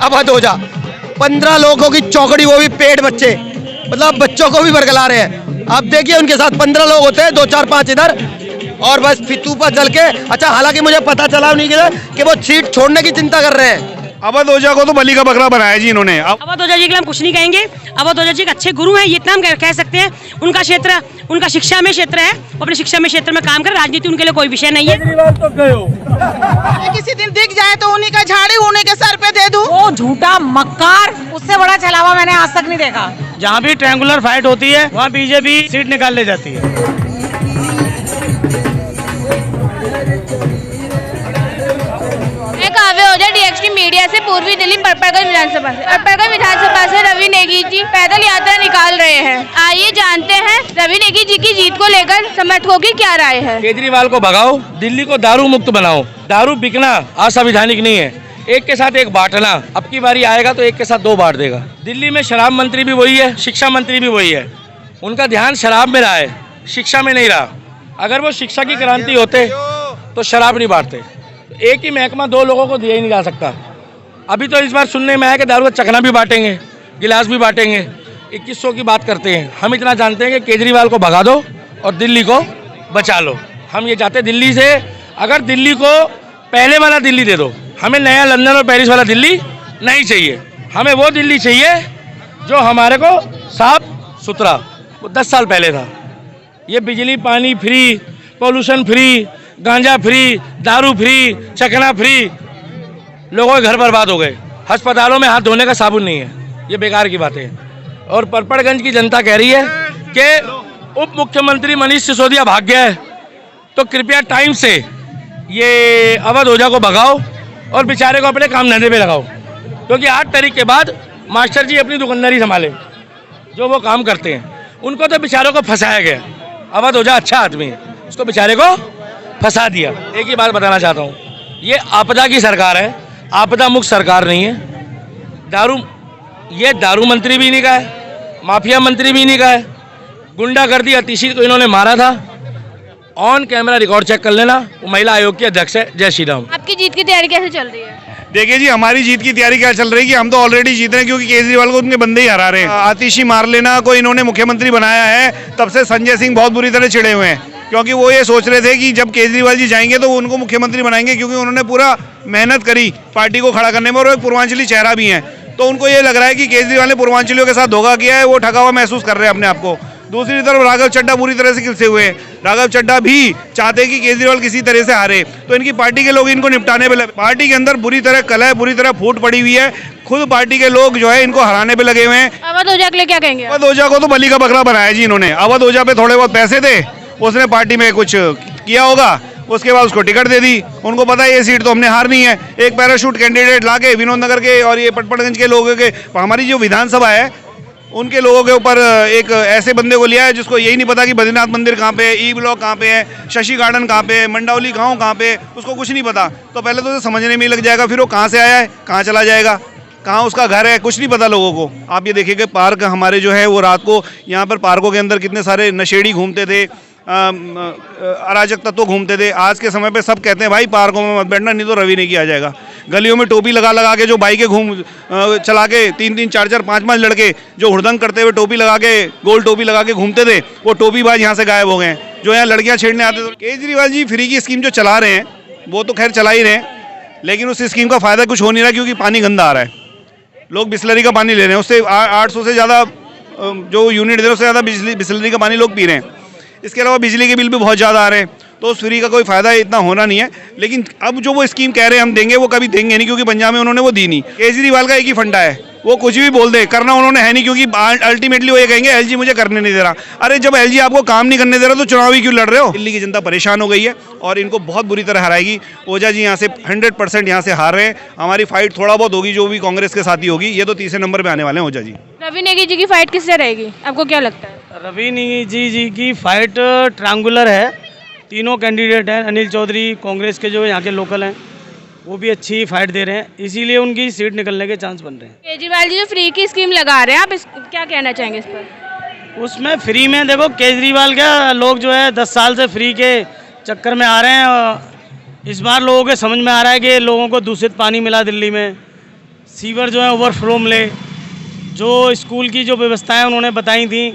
अवध ओझा 15 लोगों की चौकड़ी, वो भी पेट बच्चे, मतलब बच्चों को भी बरगला रहे हैं। आप देखिए उनके साथ 15 लोग होते हैं, 2 4 5 इधर, और बस फितू पर जल के। अच्छा, हालांकि मुझे पता चला नहीं कि वो सीट छोड़ने की चिंता कर रहे हैं। अवध ओझा को तो बलि का बकरा बनाया जी इन्होंने। अवध ओझा जी के लिए हम कुछ नहीं कहेंगे। अवध ओझा जी एक अच्छे गुरु हैं, ये इतना हम कह सकते हैं। उनका क्षेत्र, उनका शिक्षा में क्षेत्र है, वो अपने शिक्षा में क्षेत्र में काम कर, राजनीति उनके लिए कोई विषय नहीं है। तो किसी दिन दिख जाए तो उन्हीं का झाड़ी उन्हीं के सर पे दे दूं। वो झूठा मक्कार, उससे बड़ा छलावा मैंने आज तक नहीं देखा। जहाँ भी ट्रायंगुलर फाइट होती है वहाँ बीजेपी सीट निकाल ले जाती है। डीएक्सटी मीडिया से पूर्वी दिल्ली परपरगंज विधानसभा से रवि नेगी जी पैदल यात्रा निकाल रहे हैं। आइए जानते हैं रवि नेगी जी की जीत को लेकर समर्थकों की क्या राय है। केजरीवाल को भगाओ, दिल्ली को दारू मुक्त बनाओ। दारू बिकना असंवैधानिक नहीं है, एक के साथ एक बांटना। अब की बारी आएगा तो एक के साथ 2 बांट देगा। दिल्ली में शराब मंत्री भी वही है, शिक्षा मंत्री भी वही है। उनका ध्यान शराब में रहा है, शिक्षा में नहीं रहा। अगर वो शिक्षा की क्रांति होते तो शराब नहीं बांटते। एक ही महकमा 2 लोगों को दिया ही नहीं जा सकता। अभी तो इस बार सुनने में आया कि दारू का चखना भी बांटेंगे, गिलास भी बांटेंगे। 2100 की बात करते हैं। हम इतना जानते हैं कि केजरीवाल को भगा दो और दिल्ली को बचा लो। हम ये चाहते हैं दिल्ली से, अगर दिल्ली को पहले वाला दिल्ली दे दो, हमें नया लंदन और पेरिस वाला दिल्ली नहीं चाहिए। हमें वो दिल्ली चाहिए जो हमारे को साफ सुथरा, वो 10 साल पहले था। ये बिजली पानी फ्री, पोल्यूशन फ्री, गांजा फ्री, दारू फ्री, चखना फ्री, लोगों के घर बर्बाद हो गए। अस्पतालों में हाथ धोने का साबुन नहीं है, ये बेकार की बात है। और परपड़गंज की जनता कह रही है कि उप मुख्यमंत्री मनीष सिसोदिया भाग गया है, तो कृपया टाइम से ये अवध ओझा को भगाओ और बेचारे को अपने काम धंधे पे लगाओ, क्योंकि 8 तारीख के बाद मास्टर जी अपनी दुकानदारी संभाले, जो वो काम करते हैं। उनको तो बेचारों को फंसाया गया। अवध ओझा अच्छा आदमी है, उसको बेचारे को फंसा दिया। एक ही बात बताना चाहता हूँ, ये आपदा की सरकार है, आपदा मुक्त सरकार नहीं है। ये दारू मंत्री भी नहीं का है, माफिया मंत्री भी नहीं का है। गुंडागर्दी अतिशी को इन्होंने मारा था, ऑन कैमरा रिकॉर्ड चेक कर लेना। वो महिला आयोग की अध्यक्ष है। जय श्री राम। आपकी जीत की तैयारी कैसे चल रही है? देखिए जी, हमारी जीत की तैयारी क्या चल रही है कि हम तो ऑलरेडी जीत रहे हैं, क्योंकि केजरीवाल को उनके बंदे ही हरा रहे हैं। आतिशी मार लेना को इन्होंने मुख्यमंत्री बनाया है, तब से संजय सिंह बहुत बुरी तरह चिढ़े हुए हैं, क्योंकि वो ये सोच रहे थे कि जब केजरीवाल जी जाएंगे तो वो उनको मुख्यमंत्री बनाएंगे, क्योंकि उन्होंने पूरा मेहनत करी पार्टी को खड़ा करने में, और वो एक पूर्वांचली चेहरा भी है। तो उनको ये लग रहा है कि केजरीवाल ने पूर्वांचलियों के साथ धोखा किया है, वो ठगा हुआ महसूस कर रहे हैं अपने आप को। दूसरी तरफ राघव चड्ढा पूरी तरह से खिलसे हुए हैं। राघव चड्ढा भी चाहते हैं कि केजरीवाल किसी तरह से हारे, तो इनकी पार्टी के लोग इनको निपटाने पे लगे। पार्टी के अंदर बुरी तरह कलह, बुरी तरह फूट पड़ी हुई है। खुद पार्टी के लोग जो है इनको हराने पे लगे हुए हैं। अवध ओझा के लिए क्या कहेंगे? अवध ओझा को तो बलि का बकरा बनाया जी इन्होंने। अवध ओझा पे थोड़े बहुत पैसे थे, उसने पार्टी में कुछ किया होगा, उसके बाद उसको टिकट दे दी। उनको पता है ये सीट तो हमने हारनी है। एक पैराशूट कैंडिडेट लाके विनोद नगर के और ये पटपड़गंज के लोगों के, हमारी जो विधानसभा है उनके लोगों के ऊपर एक ऐसे बंदे को लिया है जिसको यही नहीं पता कि बद्रीनाथ मंदिर कहाँ पे है, ई ब्लॉक कहाँ पे है, शशि गार्डन कहाँ पे है, मंडावली गाँव कहाँ पे है, उसको कुछ नहीं पता। तो पहले तो उसे समझने में ही लग जाएगा, फिर वो कहाँ से आया है, कहाँ चला जाएगा, कहाँ उसका घर है, कुछ नहीं पता लोगों को। आप ये देखिए पार्क हमारे जो है वो रात को यहाँ पर पार्कों के अंदर कितने सारे नशेड़ी घूमते थे, अराजक तत्व घूमते थे। आज के समय पे सब कहते हैं भाई पार्कों में मत बैठना, नहीं तो रवि नेगी आ जाएगा। गलियों में टोपी लगा लगा के जो बाइकें चला के 3-3, 4-4, 5-5 लड़के जो हुड़दंग करते हुए टोपी लगा के, गोल टोपी लगा के घूमते थे, वो टोपीबाज यहाँ से गायब हो गए हैं। जो यहाँ लड़कियाँ छेड़ने आते थे। केजरीवाल जी फ्री की स्कीम जो चला रहे हैं वो तो खैर चला ही रहे हैं, लेकिन उस स्कीम का फायदा कुछ हो नहीं रहा, क्योंकि पानी गंदा आ रहा है। लोग बिस्लरी का पानी ले रहे हैं, उससे 800 से ज़्यादा जो यूनिट दे रहे हैं उससे ज़्यादा बिस्लरी का पानी लोग पी रहे हैं। इसके अलावा बिजली के बिल भी बहुत ज़्यादा आ रहे हैं, तो उस फ्री का कोई फ़ायदा इतना होना नहीं है। लेकिन अब जो वो स्कीम कह रहे हैं हम देंगे, वो कभी देंगे नहीं, क्योंकि पंजाब में उन्होंने वो दी नहीं। केजरीवाल का एक ही फंडा है, वो कुछ भी बोल दे, करना उन्होंने है नहीं, क्योंकि अल्टीमेटली वो ये कहेंगे एलजी मुझे करने नहीं दे रहा। अरे जब एलजी आपको काम नहीं करने दे रहा तो चुनाव ही क्यों लड़ रहे हो? दिल्ली की जनता परेशान हो गई है और इनको बहुत बुरी तरह हराएगी। ओझा जी यहाँ से 100% यहाँ से हार रहे हैं। हमारी फाइट थोड़ा बहुत होगी, जो भी कांग्रेस के साथी होगी, ये तो तीसरे नंबर पर आने वाले हैं ओझा जी। रवि नेगी जी की फाइट किससे रहेगी, आपको क्या लगता है? रवि नेगी जी की फाइट ट्रायंगुलर है, तीनों कैंडिडेट हैं। अनिल चौधरी कांग्रेस के जो यहाँ के लोकल हैं वो भी अच्छी फाइट दे रहे हैं, इसीलिए उनकी सीट निकलने के चांस बन रहे हैं। केजरीवाल जी जो फ्री की स्कीम लगा रहे हैं, आप क्या कहना चाहेंगे इस पर? उसमें फ्री में देखो, केजरीवाल क्या लोग जो है 10 साल से फ्री के चक्कर में आ रहे हैं। इस बार लोगों के समझ में आ रहा है कि लोगों को दूषित पानी मिला दिल्ली में, सीवर जो है ओवरफ्लो मिले, जो स्कूल की जो व्यवस्थाएं उन्होंने बताई थी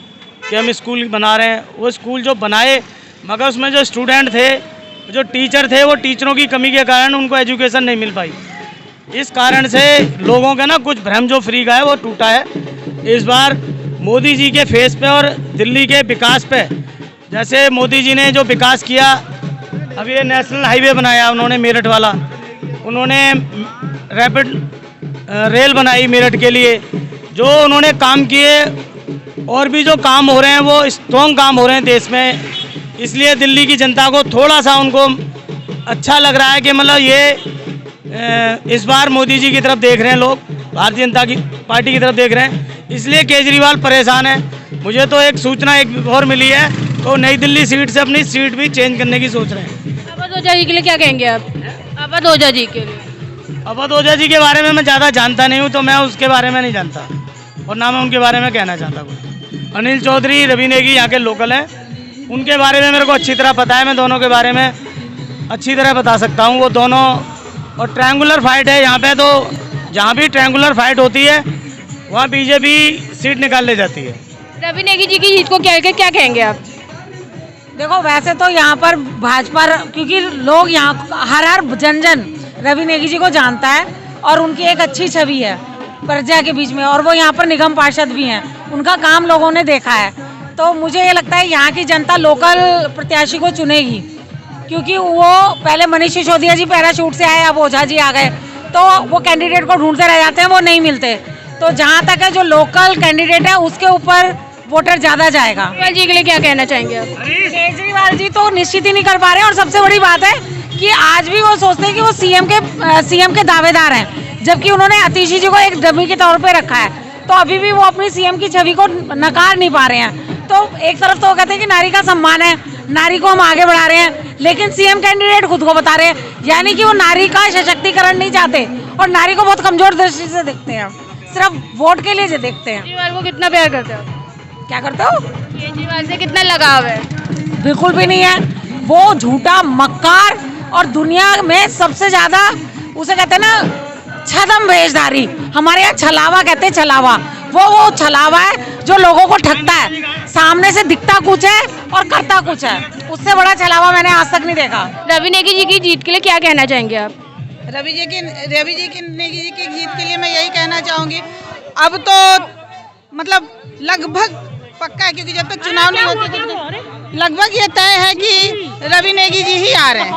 कि हम स्कूल बना रहे हैं, वो स्कूल जो बनाए मगर उसमें जो स्टूडेंट थे, जो टीचर थे, वो टीचरों की कमी के कारण उनको एजुकेशन नहीं मिल पाई। इस कारण से लोगों का ना कुछ भ्रम जो फ्री का है वो टूटा है। इस बार मोदी जी के फेस पे और दिल्ली के विकास पे, जैसे मोदी जी ने जो विकास किया, अभी ये नेशनल हाईवे बनाया उन्होंने मेरठ वाला, उन्होंने रैपिड रेल बनाई मेरठ के लिए, जो उन्होंने काम किए और भी जो काम हो रहे हैं वो स्ट्रॉन्ग काम हो रहे हैं देश में। इसलिए दिल्ली की जनता को थोड़ा सा उनको अच्छा लग रहा है कि मतलब ये इस बार मोदी जी की तरफ देख रहे हैं, लोग भारतीय जनता की पार्टी की तरफ देख रहे हैं, इसलिए केजरीवाल परेशान है। मुझे तो एक सूचना एक और मिली है, तो नई दिल्ली सीट से अपनी सीट भी चेंज करने की सोच रहे हैं। अवध ओझा जी के लिए क्या कहेंगे आप? अवध ओझा जी के लिए अवध ओझा जी के बारे में मैं ज़्यादा जानता नहीं हूँ, तो मैं उसके बारे में नहीं जानता और ना मैं उनके बारे में कहना चाहता कुछ। अनिल चौधरी, रवि नेगी यहाँ के लोकल हैं, उनके बारे में मेरे को अच्छी तरह पता है, मैं दोनों के बारे में अच्छी तरह बता सकता हूँ। वो दोनों और ट्रायंगुलर फाइट है यहाँ पे, तो जहाँ भी ट्रायंगुलर फाइट होती है वहाँ बीजेपी सीट निकाल ले जाती है। रवि नेगी जी की जीत को क्या कहेंगे आप? देखो वैसे तो यहाँ पर भाजपा, क्योंकि लोग यहाँ हर जन रवि नेगी जी को जानता है और उनकी एक अच्छी छवि है प्रजा के बीच में, और वो यहाँ पर निगम पार्षद भी हैं, उनका काम लोगों ने देखा है। तो मुझे ये लगता है यहाँ की जनता लोकल प्रत्याशी को चुनेगी, क्योंकि वो पहले मनीष सिसोदिया जी पैराशूट से आए, अब ओझा जी आ गए, तो वो कैंडिडेट को ढूंढते रह जाते हैं, वो नहीं मिलते। तो जहाँ तक है जो लोकल कैंडिडेट है उसके ऊपर वोटर ज़्यादा जाएगा। केजरीवाल जी के लिए क्या कहना चाहेंगे आप? केजरीवाल जी तो निश्चित ही नहीं कर पा रहे हैं, और सबसे बड़ी बात है कि आज भी वो सोचते हैं कि वो सीएम के दावेदार हैं, जबकि उन्होंने अतिशी जी को एक डमी के तौर पे रखा है। तो अभी भी वो अपनी सीएम की छवि को नकार नहीं पा रहे हैं। तो एक तरफ तो वो कहते हैं कि नारी का सम्मान है, नारी को हम आगे बढ़ा रहे हैं, लेकिन सीएम कैंडिडेट खुद को बता रहे हैं, यानी कि वो नारी का सशक्तिकरण नहीं चाहते और नारी को बहुत कमजोर दृष्टि से देखते हैं, सिर्फ वोट के लिए देखते हैं। केजरीवाल को कितना प्यार करते हो? क्या करते हो? केजरीवाल से कितना लगाव है? बिल्कुल भी नहीं है। वो झूठा मक्कार और दुनिया में सबसे ज्यादा उसे कहते हैं ना छदम भेषधारी, हमारे यहाँ छलावा कहते हैं, छलावा। वो छलावा है जो लोगों को ठगता है, सामने से दिखता कुछ है और करता कुछ है। उससे बड़ा छलावा मैंने आज तक नहीं देखा। रवि नेगी जी की जीत के लिए क्या कहना चाहेंगे आप? रवि जी की नेगी जी की जीत के लिए मैं यही कहना चाहूँगी, अब तो मतलब लगभग पक्का है, क्योंकि जब तक चुनाव नहीं होते तो लगभग ये तय है कि रवि नेगी जी ही आ रहे हैं।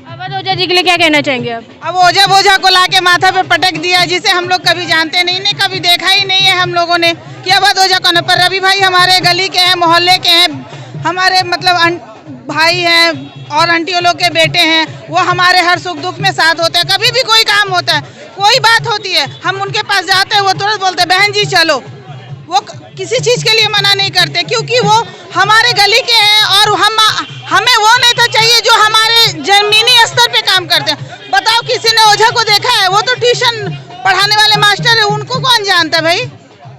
अवध ओझा जी के लिए क्या कहना चाहेंगे आप? अब ओझा बोझा को लाके माथा पे पटक दिया, जिसे हम लोग कभी जानते नहीं, कभी देखा ही नहीं है हम लोगों ने कि अवध ओझा कौन है। पर रवि भाई हमारे गली के हैं, मोहल्ले के हैं, हमारे मतलब भाई हैं और आंटियों लोग के बेटे हैं, वो हमारे हर सुख दुख में साथ होते हैं। कभी भी कोई काम होता है, कोई बात होती है, हम उनके पास जाते हैं, वो तुरंत बोलते हैं बहन जी चलो। वो किसी चीज़ के लिए मना नहीं करते, क्योंकि वो हमारे गली के हैं और हमें वो नेता चाहिए जो हमारे जमीनी स्तर पे काम करते हैं। बताओ किसी ने ओझा को देखा है? वो तो ट्यूशन पढ़ाने वाले मास्टर है, उनको कौन जानता है भाई?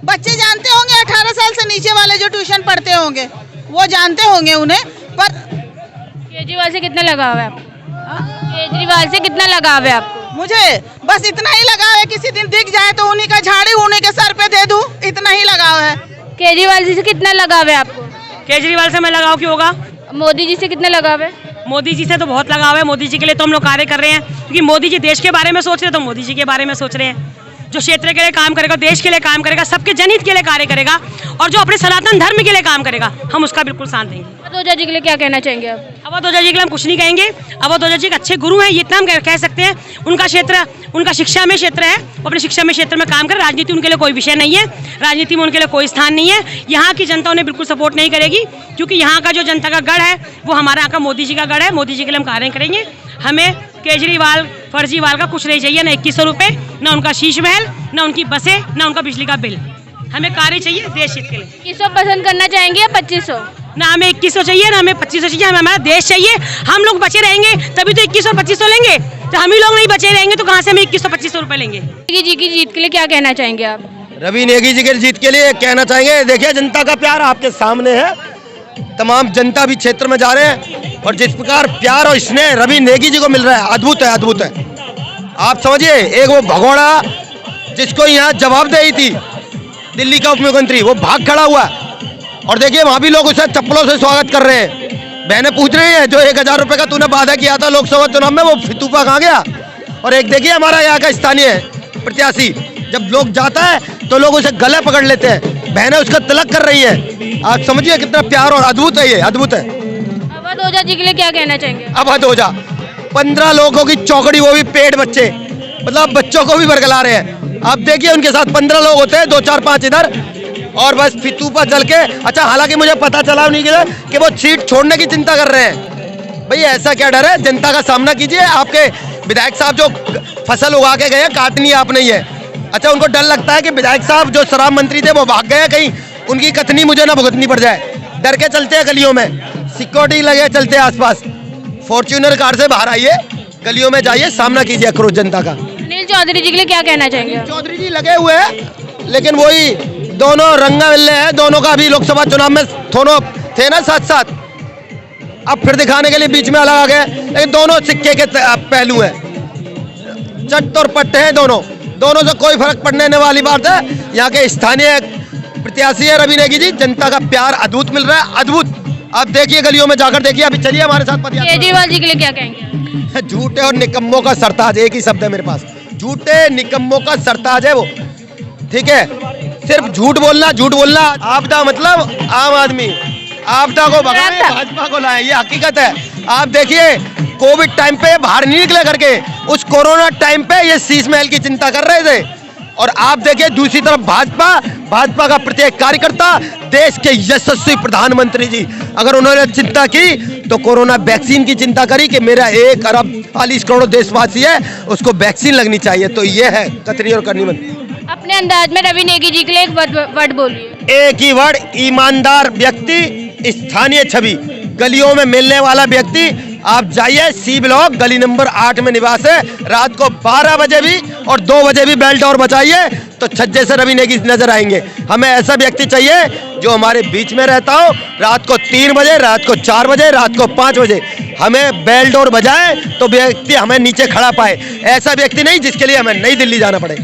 बच्चे जानते होंगे, 18 साल से नीचे वाले जो ट्यूशन पढ़ते होंगे वो जानते होंगे उन्हें। पर केजरीवाल से कितना लगाव है आपको? केजरीवाल से कितना लगाव है आपको? मुझे बस इतना ही लगाव है, किसी दिन दिख जाए तो उन्हीं का झाड़ू उन्हीं के सर पे दे दूं, इतना ही लगाव है। केजरीवाल जी से कितना लगाव है आपको? केजरीवाल से मैं लगाव क्यों होगा? मोदी जी से कितना लगाव है? मोदी जी से तो बहुत लगाव है। मोदी जी के लिए तो हम लोग कार्य कर रहे हैं, क्योंकि मोदी जी देश के बारे में सोच रहे हैं, तो मोदी जी के बारे में सोच रहे हैं। जो क्षेत्र के लिए काम करेगा, देश के लिए काम करेगा, सबके जनहित के लिए कार्य करेगा और जो अपने सनातन धर्म के लिए काम करेगा, हम उसका बिल्कुल साथ देंगे। अवध ओझा जी के लिए क्या कहना चाहेंगे आप? अवध ओझा जी के लिए हम कुछ नहीं कहेंगे। अवध ओझा जी एक अच्छे गुरु हैं, ये इतना हम कह सकते हैं। उनका क्षेत्र, उनका शिक्षा में क्षेत्र है, वो अपने शिक्षा में क्षेत्र में काम कर, राजनीति उनके लिए कोई विषय नहीं है, राजनीति में उनके लिए कोई स्थान नहीं है। यहाँ की जनता उन्हें बिल्कुल सपोर्ट नहीं करेगी, क्योंकि यहाँ का जो जनता का गढ़ है वो हमारे यहाँ का मोदी जी का गढ़ है। मोदी जी के लिए हम कार्य करेंगे। हमें केजरीवाल फर्जीवाल का कुछ नहीं चाहिए, ना 2100 रुपये, ना उनका शीश महल, ना उनकी बसें, ना उनका बिजली का बिल। हमें कार्य चाहिए देश हित के लिए। 2100 पसंद करना चाहेंगे या 2500? ना हमें 2100 चाहिए, ना हमें 2500 चाहिए, हमें हमारा देश चाहिए। हम लोग बचे रहेंगे तभी तो 2100 और 2500 लेंगे, तो हम ही लोग नहीं बचे रहेंगे तो कहाँ से हम 2100-2500 रुपये लेंगे। जी की जीत के लिए क्या कहना चाहेंगे आप? रवि नेगी जी की जीत के लिए कहना चाहेंगे, देखिए जनता का प्यार आपके सामने है, तमाम जनता भी क्षेत्र में जा रहे हैं और जिस प्रकार प्यार और स्नेह रवि नेगी जी को मिल रहा है, अद्भुत है, अद्भुत है। आप समझिए, एक वो भगोड़ा जिसको यहाँ जवाबदेही थी, दिल्ली का उप मुख्यमंत्री, वो भाग खड़ा हुआ और देखिए वहां भी लोग उसे चप्पलों से स्वागत कर रहे हैं। बहनें पूछ रही हैं जो 1000 रुपए का तूने वादा किया था लोकसभा चुनाव में, वो फितूपा कहाँ गया। और एक देखिए हमारा यहाँ का स्थानीय प्रत्याशी, जब लोग जाता है तो लोग उसे गले पकड़ लेते हैं, बहनें उसका तिलक कर रही हैं। आप समझिए कितना प्यार और अद्भुत है, ये अद्भुत है। अवध ओझा जी के लिए क्या कहना चाहेंगे? अवध ओझा 15 लोगों की चौकड़ी, वो भी पेट बच्चे, मतलब बच्चों को भी बरगला रहे हैं। आप देखिए उनके साथ 15 लोग होते हैं, 2 4 5 इधर, और बस फितूपा चल के। अच्छा, हालांकि मुझे पता चला नहीं कि वो सीट छोड़ने की चिंता कर रहे हैं। भाई ऐसा क्या डर है, जनता का सामना कीजिए। आपके विधायक साहब जो फसल उगा के गए, काटनी आप नहीं है। अच्छा, उनको डर लगता है कि विधायक साहब जो शराब मंत्री थे वो भाग गए, कहीं उनकी कथनी मुझे ना भुगतनी पड़ जाए। डर के चलते हैं गलियों में, सिक्योरिटी लगे चलते हैं आसपास। फॉर्च्यूनर कार से बाहर आइए, गलियों में जाइए, सामना कीजिए आक्रोश जनता का। अनिल चौधरी जी के लिए क्या कहना चाहेंगे? चौधरी जी लगे हुए हैं, लेकिन वही दोनों रंगा मिलने हैं। दोनों का भी लोकसभा चुनाव में दोनों थे ना साथ साथ, अब फिर दिखाने के लिए बीच में अलग आ गए, लेकिन दोनों सिक्के के पहलू हैं, चट और पट्टे हैं दोनों। दोनों से कोई फर्क पड़ने वाली बात है। यहाँ के स्थानीय प्रत्याशी है रवि नेगी जी, जनता का प्यार अद्भुत मिल रहा है, अद्भुत। आप देखिए गलियों में जाकर देखिए, अभी चलिए हमारे साथ पदयात्रा। केजरीवाल जी के लिए क्या कहेंगे? झूठे और निकम्मों का सरताज, एक ही शब्द है मेरे पास, झूठे निकम्मों का सरताज है वो। ठीक है, सिर्फ झूठ बोलना। आपदा मतलब आम आदमी, आपदा को भगाए, भाजपा को लाए, ये हकीकत है। आप देखिए कोविड टाइम पे बाहर नहीं निकले करके, उस कोरोना टाइम पे ये शीश महल की चिंता कर रहे थे। और आप देखिए दूसरी तरफ भाजपा का प्रत्येक कार्यकर्ता, देश के यशस्वी प्रधानमंत्री जी, अगर उन्होंने चिंता की तो कोरोना वैक्सीन की चिंता करी कि मेरा 1 अरब 40 करोड़ देशवासी है, उसको वैक्सीन लगनी चाहिए। तो ये है कतरी और करनी मंत्री। अपने अंदाज में रवि नेगी जी के लिए एक वर्ड बोलिए। एक ही वर्ड, ईमानदार व्यक्ति, स्थानीय छवि, गलियों में मिलने वाला व्यक्ति। आप जाइए, सी ब्लॉक गली नंबर 8 में निवास है। रात को 12 बजे भी और 2 बजे भी बेल्ट और बचाइए तो छज्जे से रवि नेगी नजर आएंगे। हमें ऐसा व्यक्ति चाहिए जो हमारे बीच में रहता हो, रात को 3 बजे, रात को 4 बजे, रात को 5 बजे हमें बेल्ट और बजाए तो व्यक्ति हमें नीचे खड़ा पाए। ऐसा व्यक्ति नहीं जिसके लिए हमें नई दिल्ली जाना पड़े।